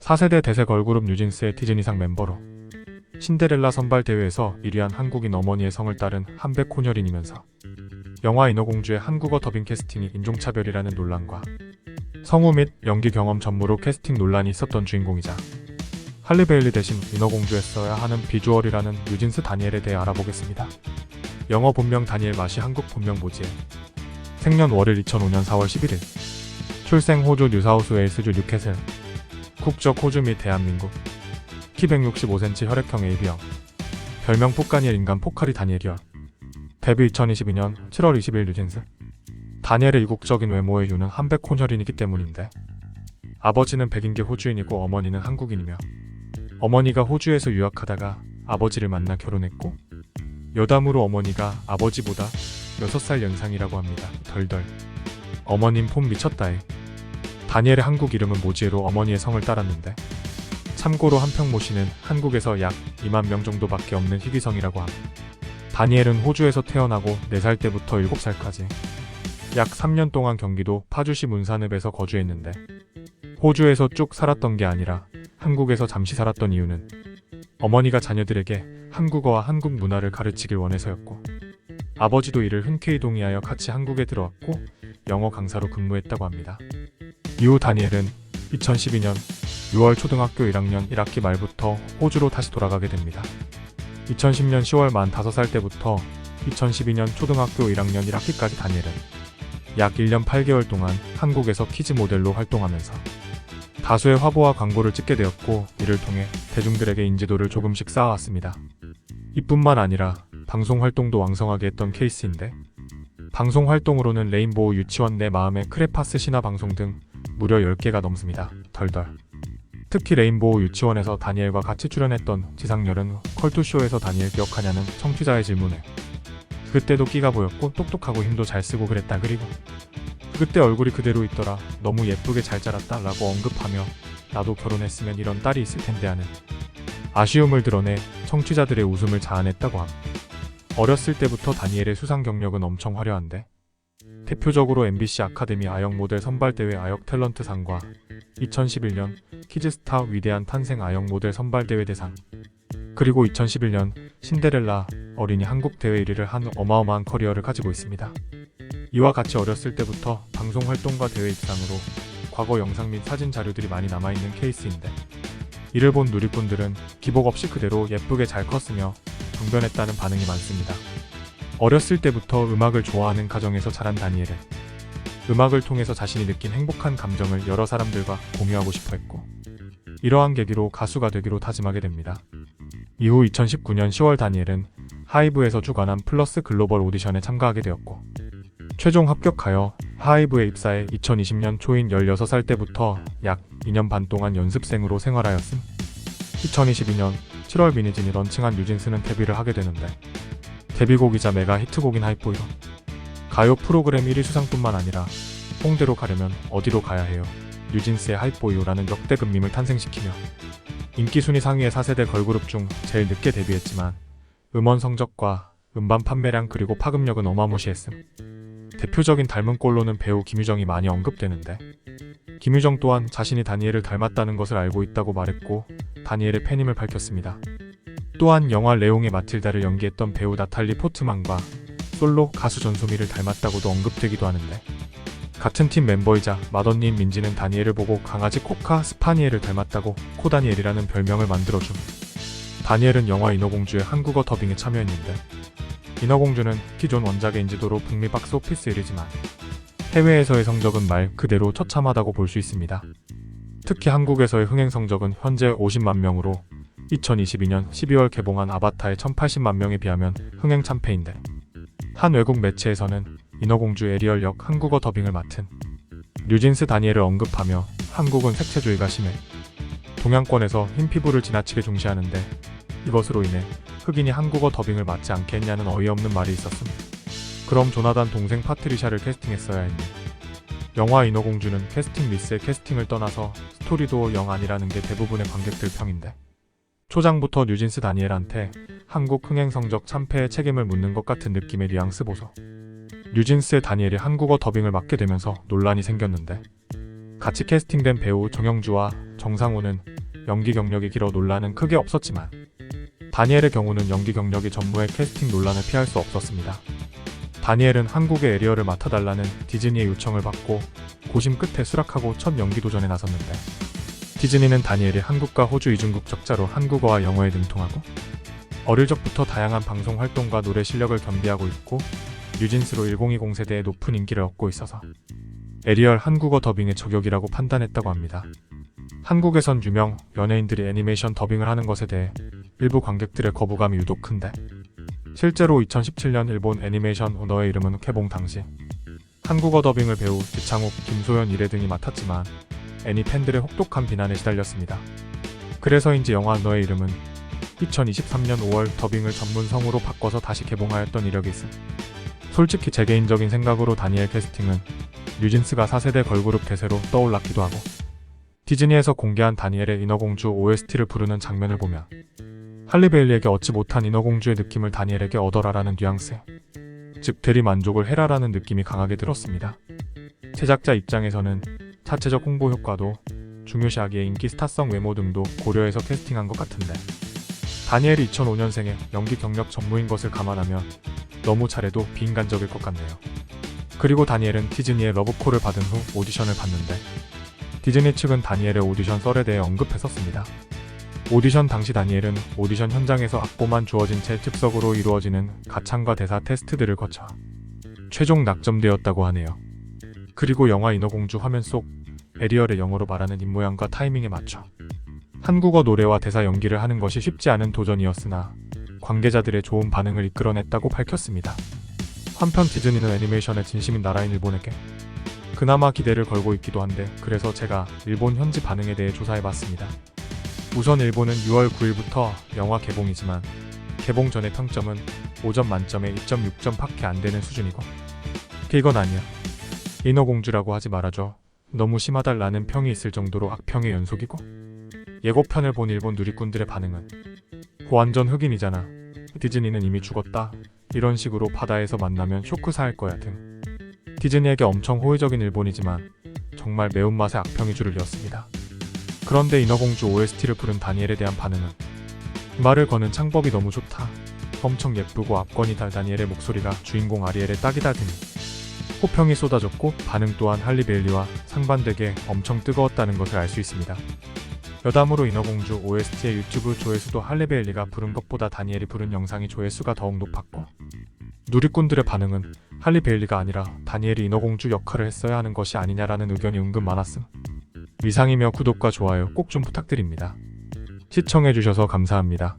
4세대 대세 걸그룹 뉴진스의 디즈니상 멤버로 신데렐라 선발대회에서 1위한 한국인 어머니의 성을 따른 한백호녀린이면서 영화 인어공주의 한국어 더빙 캐스팅이 인종차별이라는 논란과 성우 및 연기 경험 전무로 캐스팅 논란이 있었던 주인공이자 할리베일리 대신 인어공주에 써야 하는 비주얼이라는 뉴진스 다니엘에 대해 알아보겠습니다. 영어 본명 다니엘 맛이 한국 본명 모지에 생년월일 2005년 4월 11일 출생 호주 뉴사우스웨일스주 뉴캐슬 국적 호주 및 대한민국 키 165cm 혈액형 AB형 별명 폭가니엘 인간 포카리 다니엘이요 데뷔 2022년 7월 20일 뉴진스 다니엘의 이국적인 외모의 이유는 한백호녀린이기 때문인데 아버지는 백인계 호주인이고 어머니는 한국인이며 어머니가 호주에서 유학하다가 아버지를 만나 결혼했고 여담으로 어머니가 아버지보다 6살 연상이라고 합니다. 덜덜 어머님 폼 미쳤다에 다니엘의 한국 이름은 모지에로 어머니의 성을 따랐는데 참고로 한평모 씨는 한국에서 약 2만 명 정도밖에 없는 희귀성이라고 함. 다니엘은 호주에서 태어나고 4살 때부터 7살까지 약 3년 동안 경기도 파주시 문산읍에서 거주했는데 호주에서 쭉 살았던 게 아니라 한국에서 잠시 살았던 이유는 어머니가 자녀들에게 한국어와 한국 문화를 가르치길 원해서였고 아버지도 이를 흔쾌히 동의하여 같이 한국에 들어왔고 영어 강사로 근무했다고 합니다. 이후 다니엘은 2012년 6월 초등학교 1학년 1학기 말부터 호주로 다시 돌아가게 됩니다. 2010년 10월 만 5살 때부터 2012년 초등학교 1학년 1학기까지 다니엘은 약 1년 8개월 동안 한국에서 키즈 모델로 활동하면서 다수의 화보와 광고를 찍게 되었고 이를 통해 대중들에게 인지도를 조금씩 쌓아왔습니다. 이뿐만 아니라 방송 활동도 왕성하게 했던 케이스인데 방송 활동으로는 레인보우 유치원 내 마음의 크레파스 신화 방송 등 무려 10개가 넘습니다. 덜덜 특히 레인보우 유치원에서 다니엘과 같이 출연했던 지상렬은 컬투쇼에서 다니엘 기억하냐는 청취자의 질문에 그때도 끼가 보였고 똑똑하고 힘도 잘 쓰고 그랬다. 그리고 그때 얼굴이 그대로 있더라. 너무 예쁘게 잘 자랐다 라고 언급하며 나도 결혼했으면 이런 딸이 있을 텐데 하는 아쉬움을 드러내 청취자들의 웃음을 자아냈다고 함. 어렸을 때부터 다니엘의 수상 경력은 엄청 화려한데 대표적으로 MBC 아카데미 아역 모델 선발대회 아역 탤런트상과 2011년 키즈스타 위대한 탄생 아역 모델 선발대회 대상 그리고 2011년 신데렐라 어린이 한국 대회 1위를 한 어마어마한 커리어를 가지고 있습니다. 이와 같이 어렸을 때부터 방송 활동과 대회 입상으로 과거 영상 및 사진 자료들이 많이 남아있는 케이스인데 이를 본 누리꾼들은 기복 없이 그대로 예쁘게 잘 컸으며 강변했다는 반응이 많습니다. 어렸을 때부터 음악을 좋아하는 가정에서 자란 다니엘은 음악을 통해서 자신이 느낀 행복한 감정을 여러 사람들과 공유하고 싶어 했고 이러한 계기로 가수가 되기로 다짐하게 됩니다. 이후 2019년 10월 다니엘은 하이브에서 주관한 플러스 글로벌 오디션에 참가하게 되었고 최종 합격하여 하이브에 입사해 2020년 초인 16살 때부터 약 2년 반 동안 연습생으로 생활하였음. 2022년 7월 미니진이 런칭한 뉴진스는 데뷔를 하게 되는데 데뷔곡이자 메가 히트곡인 하이보이로 가요 프로그램 1위 수상뿐만 아니라 홍대로 가려면 어디로 가야 해요? 뉴진스의 하이보이라는 역대급 밈을 탄생시키며 인기 순위 상위의 4세대 걸그룹 중 제일 늦게 데뷔했지만 음원 성적과 음반 판매량 그리고 파급력은 어마무시했음. 대표적인 닮은 꼴로는 배우 김유정이 많이 언급되는데 김유정 또한 자신이 다니엘을 닮았다는 것을 알고 있다고 말했고 다니엘의 팬임을 밝혔습니다. 또한 영화 레옹의 마틸다를 연기했던 배우 나탈리 포트만과 솔로 가수 전소미를 닮았다고도 언급되기도 하는데 같은 팀 멤버이자 맏언니인 민지는 다니엘을 보고 강아지 코카 스파니엘을 닮았다고 코다니엘이라는 별명을 만들어줌. 다니엘은 영화 인어공주의 한국어 더빙에 참여했는데 인어공주는 기존 원작의 인지도로 북미 박스오피스 1위지만 해외에서의 성적은 말 그대로 처참하다고 볼 수 있습니다. 특히 한국에서의 흥행 성적은 현재 50만 명으로 2022년 12월 개봉한 아바타의 1080만 명에 비하면 흥행 참패인데 한 외국 매체에서는 인어공주 에리얼 역 한국어 더빙을 맡은 뉴진스 다니엘을 언급하며 한국은 색채주의가 심해 동양권에서 흰 피부를 지나치게 중시하는데 이것으로 인해 흑인이 한국어 더빙을 맡지 않겠냐는 어이없는 말이 있었음. 그럼 조나단 동생 파트리샤를 캐스팅했어야 했니? 영화 인어공주는 캐스팅 미스의 캐스팅을 떠나서 스토리도 영 아니라는 게 대부분의 관객들 평인데 초장부터 뉴진스 다니엘한테 한국 흥행 성적 참패의 책임을 묻는 것 같은 느낌의 뉘앙스 보소. 뉴진스의 다니엘이 한국어 더빙을 맡게 되면서 논란이 생겼는데 같이 캐스팅된 배우 정영주와 정상우는 연기 경력이 길어 논란은 크게 없었지만 다니엘의 경우는 연기 경력이 전무해 캐스팅 논란을 피할 수 없었습니다. 다니엘은 한국의 에리얼을 맡아달라는 디즈니의 요청을 받고 고심 끝에 수락하고 첫 연기 도전에 나섰는데 디즈니는 다니엘이 한국과 호주 이중국 적자로 한국어와 영어에 능통하고 어릴 적부터 다양한 방송 활동과 노래 실력을 겸비하고 있고 뉴진스로 1020 세대의 높은 인기를 얻고 있어서 에리얼 한국어 더빙의 저격이라고 판단했다고 합니다. 한국에선 유명 연예인들이 애니메이션 더빙을 하는 것에 대해 일부 관객들의 거부감이 유독 큰데 실제로 2017년 일본 애니메이션 너의 이름은 개봉 당시 한국어 더빙을 배우 지창욱, 김소연, 이래 등이 맡았지만 애니 팬들의 혹독한 비난에 시달렸습니다. 그래서인지 영화 너의 이름은 2023년 5월 더빙을 전문성으로 바꿔서 다시 개봉하였던 이력이 있음. 솔직히 제 개인적인 생각으로 다니엘 캐스팅은 뉴진스가 4세대 걸그룹 대세로 떠올랐기도 하고 디즈니에서 공개한 다니엘의 인어공주 OST를 부르는 장면을 보면 할리 베일리에게 얻지 못한 인어공주의 느낌을 다니엘에게 얻어라라는 뉘앙스, 즉 대리만족을 해라라는 느낌이 강하게 들었습니다. 제작자 입장에서는 자체적 홍보 효과도 중요시하기에 인기, 스타성, 외모 등도 고려해서 캐스팅한 것 같은데 다니엘이 2005년생에 연기 경력 전무인 것을 감안하면 너무 잘해도 비인간적일 것 같네요. 그리고 다니엘은 디즈니의 러브콜을 받은 후 오디션을 봤는데 디즈니 측은 다니엘의 오디션 썰에 대해 언급했었습니다. 오디션 당시 다니엘은 오디션 현장에서 악보만 주어진 채 즉석으로 이루어지는 가창과 대사 테스트들을 거쳐 최종 낙점되었다고 하네요. 그리고 영화 인어공주 화면 속 에리얼의 영어로 말하는 입모양과 타이밍에 맞춰 한국어 노래와 대사 연기를 하는 것이 쉽지 않은 도전이었으나 관계자들의 좋은 반응을 이끌어냈다고 밝혔습니다. 한편 디즈니는 애니메이션의 진심인 나라인 일본에게 그나마 기대를 걸고 있기도 한데 그래서 제가 일본 현지 반응에 대해 조사해봤습니다. 우선 일본은 6월 9일부터 영화 개봉이지만 개봉 전의 평점은 5점 만점에 2.6점 밖에 안 되는 수준이고 이건 아니야. 인어공주라고 하지 말아줘. 너무 심하달라는 평이 있을 정도로 악평의 연속이고 예고편을 본 일본 누리꾼들의 반응은 완전 흑인이잖아. 디즈니는 이미 죽었다. 이런 식으로 바다에서 만나면 쇼크사할 거야 등 디즈니에게 엄청 호의적인 일본이지만 정말 매운맛의 악평이 줄을 이었습니다. 그런데 인어공주 OST를 부른 다니엘에 대한 반응은 말을 거는 창법이 너무 좋다. 엄청 예쁘고 압권이 달 다니엘의 목소리가 주인공 아리엘의 딱이다 등이 호평이 쏟아졌고 반응 또한 할리 베일리와 상반되게 엄청 뜨거웠다는 것을 알 수 있습니다. 여담으로 인어공주 OST의 유튜브 조회수도 할리 베일리가 부른 것보다 다니엘이 부른 영상이 조회수가 더욱 높았고 누리꾼들의 반응은 할리 베일리가 아니라 다니엘이 인어공주 역할을 했어야 하는 것이 아니냐라는 의견이 은근 많았음. 이상이며 구독과 좋아요 꼭 좀 부탁드립니다. 시청해주셔서 감사합니다.